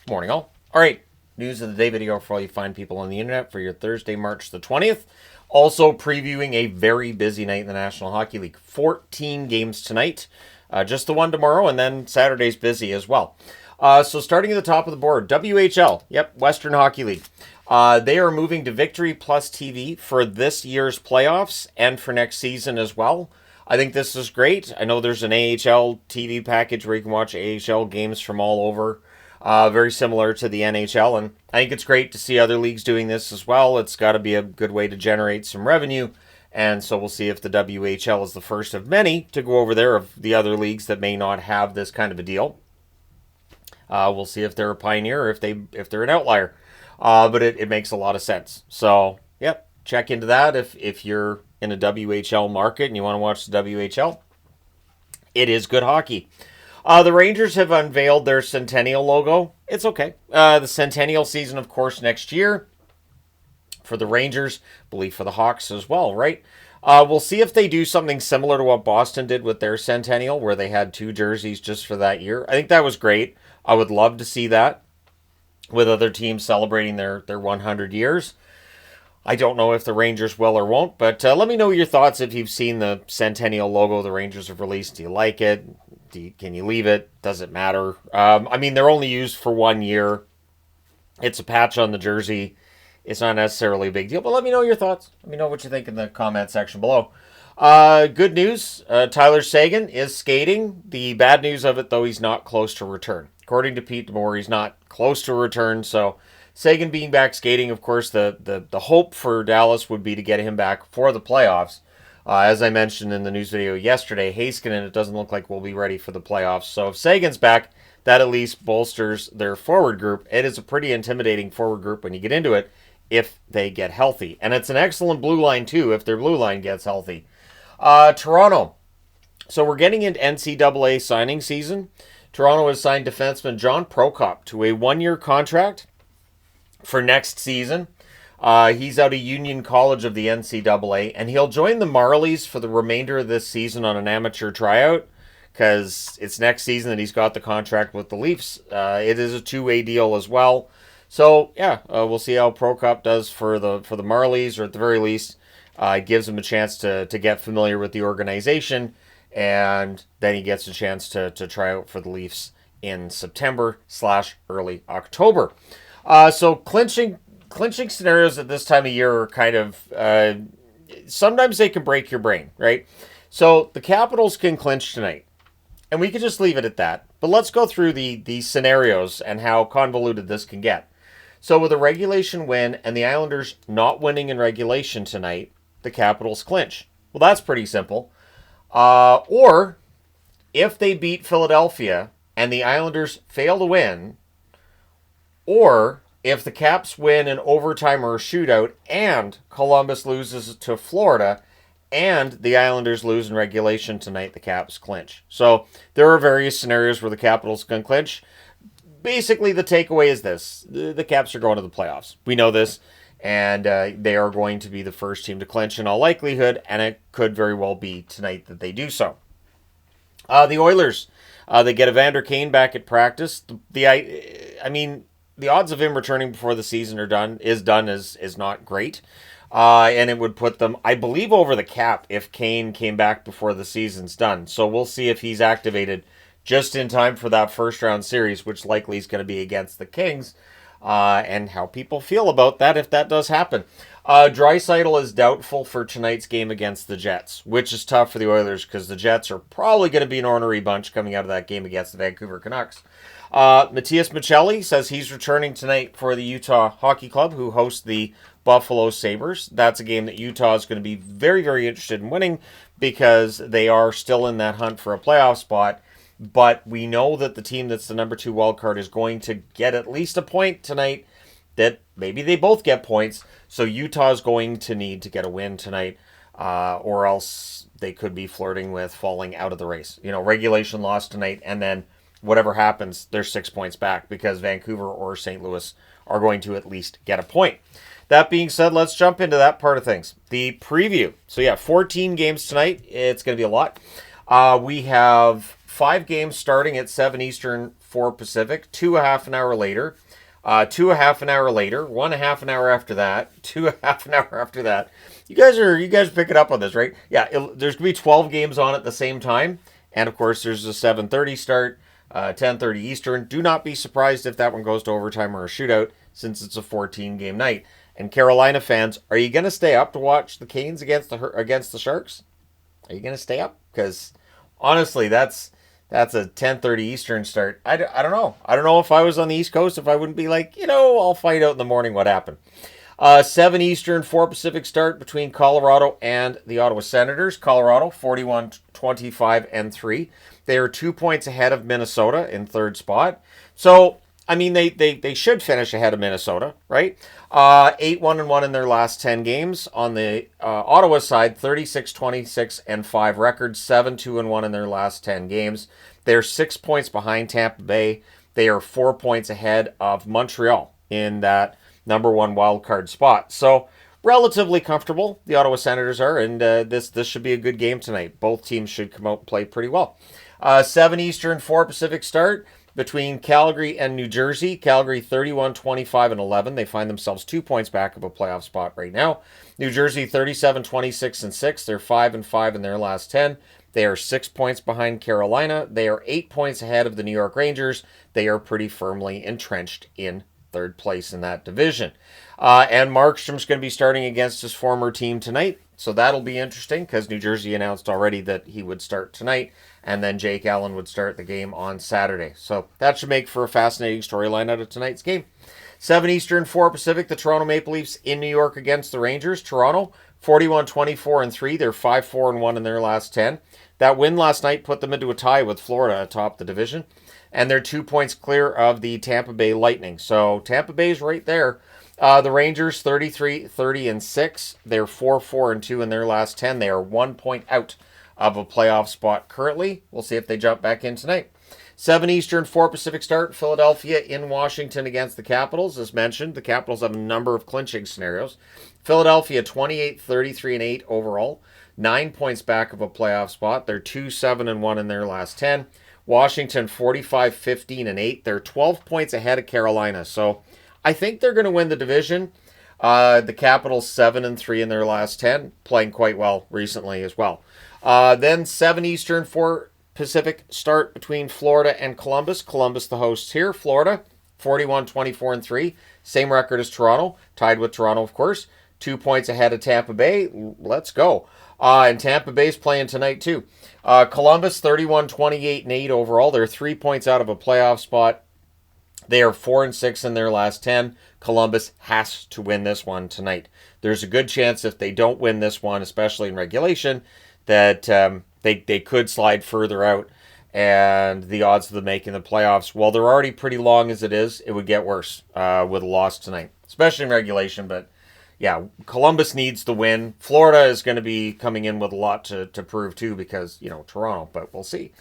Morning, all. All right, news of the day video for all you fine people on the internet for your Thursday, March the 20th. Also previewing a very busy night in the National Hockey League. 14 games tonight, just the one tomorrow, and then Saturday's busy as well. So starting at the top of the board, WHL, Western Hockey League. They are moving to Victory Plus TV for this year's playoffs and for next season as well. I think this is great. I know there's an AHL TV package where you can watch AHL games from all over. Very similar to the NHL, and I think it's great to see other leagues doing this as well. It's got to be a good way to generate some revenue, and so we'll see if the WHL is the first of many to go over there of the other leagues that may not have this kind of a deal. We'll see if they're a pioneer or if they're an outlier, but it makes a lot of sense. So, check into that if you're in a WHL market and you want to watch the WHL. It is good hockey. The Rangers have unveiled their Centennial logo. It's okay. The Centennial season, of course, next year for the Rangers. I believe for the Hawks as well, right? We'll see if they do something similar to what Boston did with their Centennial, where they had 2 jerseys just for that year. I think that was great. I would love to see that with other teams celebrating their 100 years. I don't know if the Rangers will or won't, but let me know your thoughts if you've seen the Centennial logo the Rangers have released. Do you like it? Can you leave it? Does it matter? They're only used for 1 year. It's a patch on the jersey. It's not necessarily a big deal, but let me know your thoughts. Let me know what you think in the comment section below. Good news, Tyler Seguin is skating. The bad news of it, though, he's not close to return. According to Pete DeMoor, he's not close to return, so Seguin being back skating, of course, the hope for Dallas would be to get him back for the playoffs. As I mentioned in the news video yesterday, Heiskanen, it doesn't look like we'll be ready for the playoffs. So if Sagan's back, that at least bolsters their forward group. It is a pretty intimidating forward group when you get into it if they get healthy. And it's an excellent blue line, too, if their blue line gets healthy. Toronto. So we're getting into NCAA signing season. Toronto has signed defenseman John Prokop to a 1-year contract for next season. He's out of Union College of the NCAA, and he'll join the Marlies for the remainder of this season on an amateur tryout, because it's next season that he's got the contract with the Leafs. It is a 2-way deal as well. So, we'll see how Prokop does for the Marlies, or at the very least, it gives him a chance to get familiar with the organization, and then he gets a chance to try out for the Leafs in September/early October. So clinching scenarios at this time of year are kind of, sometimes they can break your brain, right? So the Capitals can clinch tonight, and we could just leave it at that. But let's go through the scenarios and how convoluted this can get. So with a regulation win and the Islanders not winning in regulation tonight, the Capitals clinch. Well, that's pretty simple. Or if they beat Philadelphia and the Islanders fail to win, or if the Caps win in overtime or a shootout and Columbus loses to Florida and the Islanders lose in regulation tonight, the Caps clinch. So there are various scenarios where the Capitals can clinch. Basically, the takeaway is this. The Caps are going to the playoffs. We know this, and they are going to be the first team to clinch in all likelihood, and it could very well be tonight that they do so. The Oilers, they get Evander Kane back at practice. The odds of him returning before the season is not great. And it would put them, I believe, over the cap if Kane came back before the season's done. So we'll see if he's activated just in time for that first round series, which likely is going to be against the Kings, and how people feel about that if that does happen. Draisaitl is doubtful for tonight's game against the Jets, which is tough for the Oilers because the Jets are probably going to be an ornery bunch coming out of that game against the Vancouver Canucks. Matthias Michelli says he's returning tonight for the Utah Hockey Club, who host the Buffalo Sabres. That's a game that Utah is going to be very, very interested in winning because they are still in that hunt for a playoff spot. But we know that the team that's the number 2 wildcard is going to get at least a point tonight, that maybe they both get points. So Utah is going to need to get a win tonight, or else they could be flirting with falling out of the race. Regulation loss tonight, and then whatever happens, they're 6 points back because Vancouver or St. Louis are going to at least get a point. That being said, let's jump into that part of things. The preview. So 14 games tonight. It's going to be a lot. We have 5 games starting at 7 Eastern, 4 Pacific, 2 a half an hour later, 2 a half an hour later, 1 a half an hour after that, 2 a half an hour after that. You guys are picking up on this, right? Yeah, there's going to be 12 games on at the same time. And, of course, there's a 7:30 start, 10:30 Eastern. Do not be surprised if that one goes to overtime or a shootout, since it's a 14-game night. And Carolina fans, are you going to stay up to watch the Canes against the Sharks? Are you going to stay up? Because, honestly, that's a 10:30 Eastern start. I don't know. I don't know if I was on the East Coast, if I wouldn't be like, I'll find out in the morning what happened. 7 Eastern, 4 Pacific start between Colorado and the Ottawa Senators. Colorado, 41-25-3. They are 2 points ahead of Minnesota in third spot. So, I mean, they should finish ahead of Minnesota, right? 8-1-1 in their last 10 games. On the Ottawa side, 36-26-5 record, 7-2-1 in their last 10 games. They're 6 points behind Tampa Bay. They are 4 points ahead of Montreal in that number 1 wild card spot. So, relatively comfortable, the Ottawa Senators are, and this should be a good game tonight. Both teams should come out and play pretty well. 7 Eastern, 4 Pacific start between Calgary and New Jersey. Calgary 31-25-11. They find themselves 2 points back of a playoff spot right now. New Jersey 37-26-6. They're 5-5 in their last 10. They are 6 points behind Carolina. They are 8 points ahead of the New York Rangers. They are pretty firmly entrenched in third place in that division. And Markstrom's going to be starting against his former team tonight. So that'll be interesting because New Jersey announced already that he would start tonight, and then Jake Allen would start the game on Saturday. So that should make for a fascinating storyline out of tonight's game. 7 Eastern, 4 Pacific, the Toronto Maple Leafs in New York against the Rangers. Toronto, 41-24-3. They're 5-4-1 in their last 10. That win last night put them into a tie with Florida atop the division, and they're 2 points clear of the Tampa Bay Lightning. So Tampa Bay's right there. The Rangers, 33-30-6. They're 4-4-2 in their last 10. They are 1 point out of a playoff spot currently. We'll see if they jump back in tonight. 7 Eastern, 4 Pacific start. Philadelphia in Washington against the Capitals. As mentioned, the Capitals have a number of clinching scenarios. Philadelphia, 28-33-8 overall. 9 points back of a playoff spot. They're 2-7-1 in their last 10. Washington, 45-15-8. They're 12 points ahead of Carolina. So I think they're going to win the division. The Capitals 7-3 in their last 10, playing quite well recently as well. Then 7 Eastern, 4 Pacific start between Florida and Columbus. Columbus the hosts here. Florida 41-24-3, same record as Toronto, tied with Toronto of course. 2 points ahead of Tampa Bay. Let's go. And Tampa Bay's playing tonight too. Columbus 31-28-8 overall. They're 3 points out of a playoff spot. They are 4-6 in their last 10. Columbus has to win this one tonight. There's a good chance if they don't win this one, especially in regulation, that they could slide further out. And the odds of them making the playoffs, well, they're already pretty long as it is. It would get worse with a loss tonight, especially in regulation. But yeah, Columbus needs the win. Florida is going to be coming in with a lot to prove too because, Toronto, but we'll see.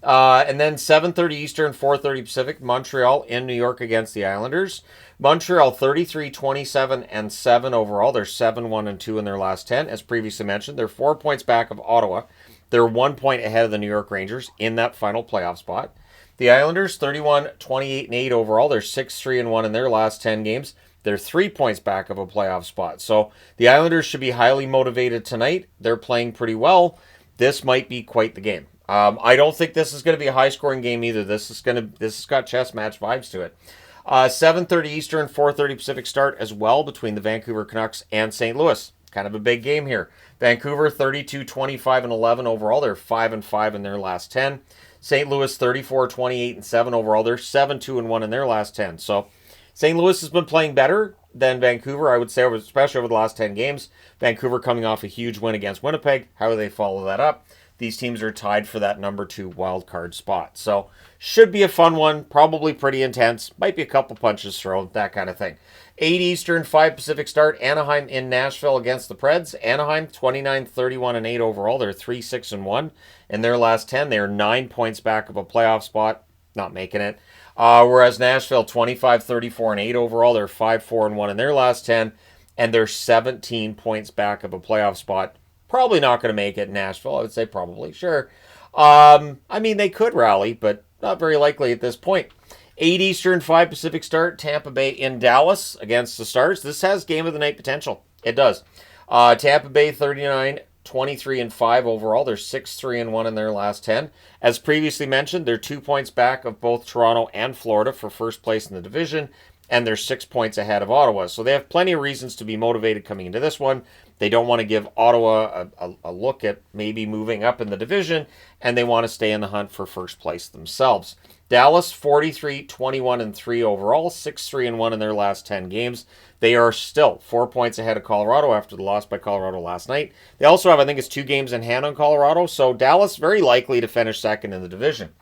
And then 7:30 Eastern, 4:30 Pacific, Montreal in New York against the Islanders. Montreal 33-27-7 overall. They're 7-1-2 in their last 10. As previously mentioned, they're 4 points back of Ottawa. They're 1 point ahead of the New York Rangers in that final playoff spot. The Islanders 31-28-8 overall. They're 6-3-1 in their last 10 games. They're 3 points back of a playoff spot. So the Islanders should be highly motivated tonight. They're playing pretty well. This might be quite the game. I don't think this is going to be a high-scoring game either. This has got chess match vibes to it. 7:30 Eastern, 4:30 Pacific start as well between the Vancouver Canucks and St. Louis. Kind of a big game here. Vancouver 32-25-11 overall. They're 5-5 in their last 10. St. Louis 34-28-7 overall. They're 7-2-1 in their last 10. So St. Louis has been playing better than Vancouver, I would say, especially over the last 10 games. Vancouver coming off a huge win against Winnipeg. How do they follow that up? These teams are tied for that number 2 wild card spot. So should be a fun one, probably pretty intense. Might be a couple punches thrown, that kind of thing. 8 Eastern, 5 Pacific start. Anaheim in Nashville against the Preds. Anaheim 29-31-8 overall. They're 3-6-1. In their last 10, they are 9 points back of a playoff spot. Not making it. Whereas Nashville 25-34-8 overall. They're 5-4-1 in their last 10. And they're 17 points back of a playoff spot. Probably not going to make it in Nashville. I would say probably. Sure. I mean, they could rally, but not very likely at this point. 8 Eastern, 5 Pacific start. Tampa Bay in Dallas against the Stars. This has game of the night potential. It does. Tampa Bay 39, 23 and 5 overall. They're 6-3 and 1 in their last 10. As previously mentioned, they're 2 points back of both Toronto and Florida for first place in the division, and they're 6 points ahead of Ottawa. So they have plenty of reasons to be motivated coming into this one. They don't want to give Ottawa a look at maybe moving up in the division, and they want to stay in the hunt for first place themselves. Dallas, 43, 21 and 3 overall, 6-3 and 1 in their last 10 games. They are still 4 points ahead of Colorado after the loss by Colorado last night. They also have, I think it's 2 games in hand on Colorado, so Dallas very likely to finish second in the division.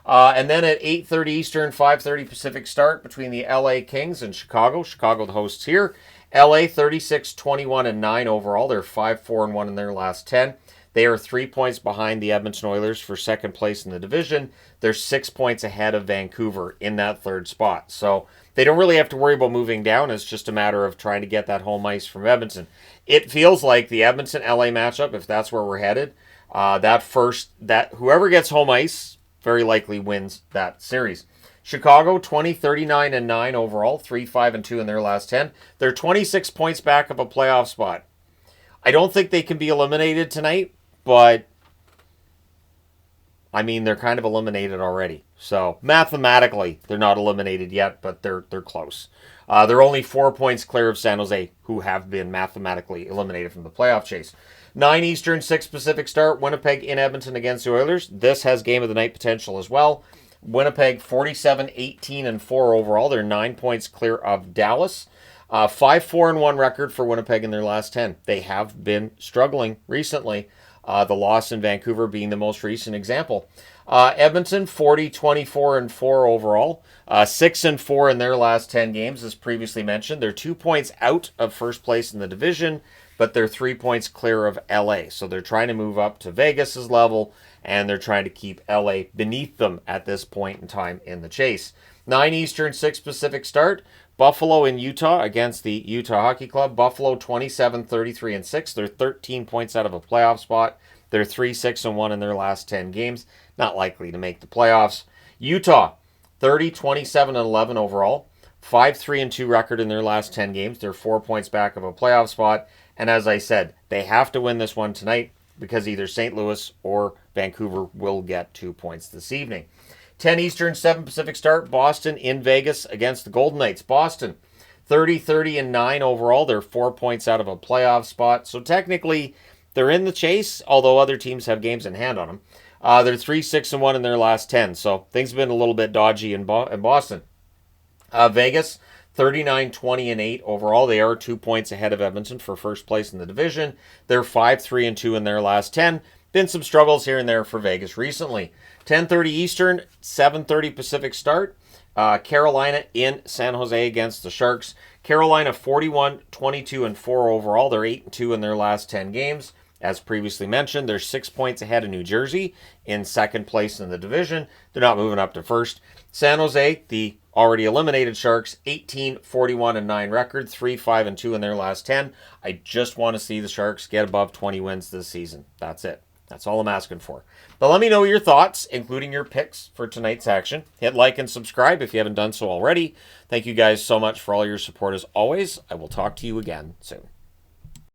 And then at 8:30 Eastern, 5:30 Pacific start between the LA Kings and Chicago. Chicago, the hosts here. LA 36, 21 and 9 overall. They're 5-4 and 1 in their last 10. They are 3 points behind the Edmonton Oilers for second place in the division. They're 6 points ahead of Vancouver in that third spot. So they don't really have to worry about moving down. It's just a matter of trying to get that home ice from Edmonton. It feels like the Edmonton-LA matchup, if that's where we're headed, whoever gets home ice very likely wins that series. Chicago, 20, 39 and 9 overall, 3-5 and 2 in their last 10. They're 26 points back of a playoff spot. I don't think they can be eliminated tonight, but I mean, they're kind of eliminated already. So mathematically, they're not eliminated yet, but they're close. They're only 4 points clear of San Jose, who have been mathematically eliminated from the playoff chase. 9 Eastern, 6 Pacific start. Winnipeg in Edmonton against the Oilers. This has game of the night potential as well. Winnipeg 47, 18 and 4 overall. They're 9 points clear of Dallas. 5-4 and 1 record for Winnipeg in their last 10. They have been struggling recently. The loss in Vancouver being the most recent example. Edmonton 40, 24 and 4 overall. 6 and 4 in their last 10 games, as previously mentioned. They're 2 points out of first place in the division, but they're 3 points clear of LA. So they're trying to move up to Vegas's level, and they're trying to keep LA beneath them at this point in time in the chase. 9 Eastern, 6 Pacific start. Buffalo in Utah against the Utah Hockey Club. Buffalo 27, 33 and 6. They're 13 points out of a playoff spot. They're 3-6 and 1 in their last 10 games. Not likely to make the playoffs. Utah 30, 27 and 11 overall. 5-3 and 2 record in their last 10 games. They're 4 points back of a playoff spot. And as I said, they have to win this one tonight because either St. Louis or Vancouver will get 2 points this evening. 10 Eastern, 7 Pacific start. Boston in Vegas against the Golden Knights. Boston 30, 30 and 9 overall. They're 4 points out of a playoff spot. So technically, they're in the chase, although other teams have games in hand on them. They're 3-6 and 1 in their last 10. So things have been a little bit dodgy in Boston. Vegas 39, 20 and 8 overall. They are 2 points ahead of Edmonton for first place in the division. They're 5-3 and 2 in their last 10. Been some struggles here and there for Vegas recently. 10:30 Eastern, 7:30 Pacific start. Carolina in San Jose against the Sharks. Carolina 41, 22 and 4 overall. They're 8 and 2 in their last 10 games. As previously mentioned, they're 6 points ahead of New Jersey in second place in the division. They're not moving up to first. San Jose, the already eliminated Sharks, 18, 41 and 9 record, 3-5 and 2 in their last 10. I just want to see the Sharks get above 20 wins this season. That's it. That's all I'm asking for. But let me know your thoughts, including your picks for tonight's action. Hit like and subscribe if you haven't done so already. Thank you guys so much for all your support as always. I will talk to you again soon.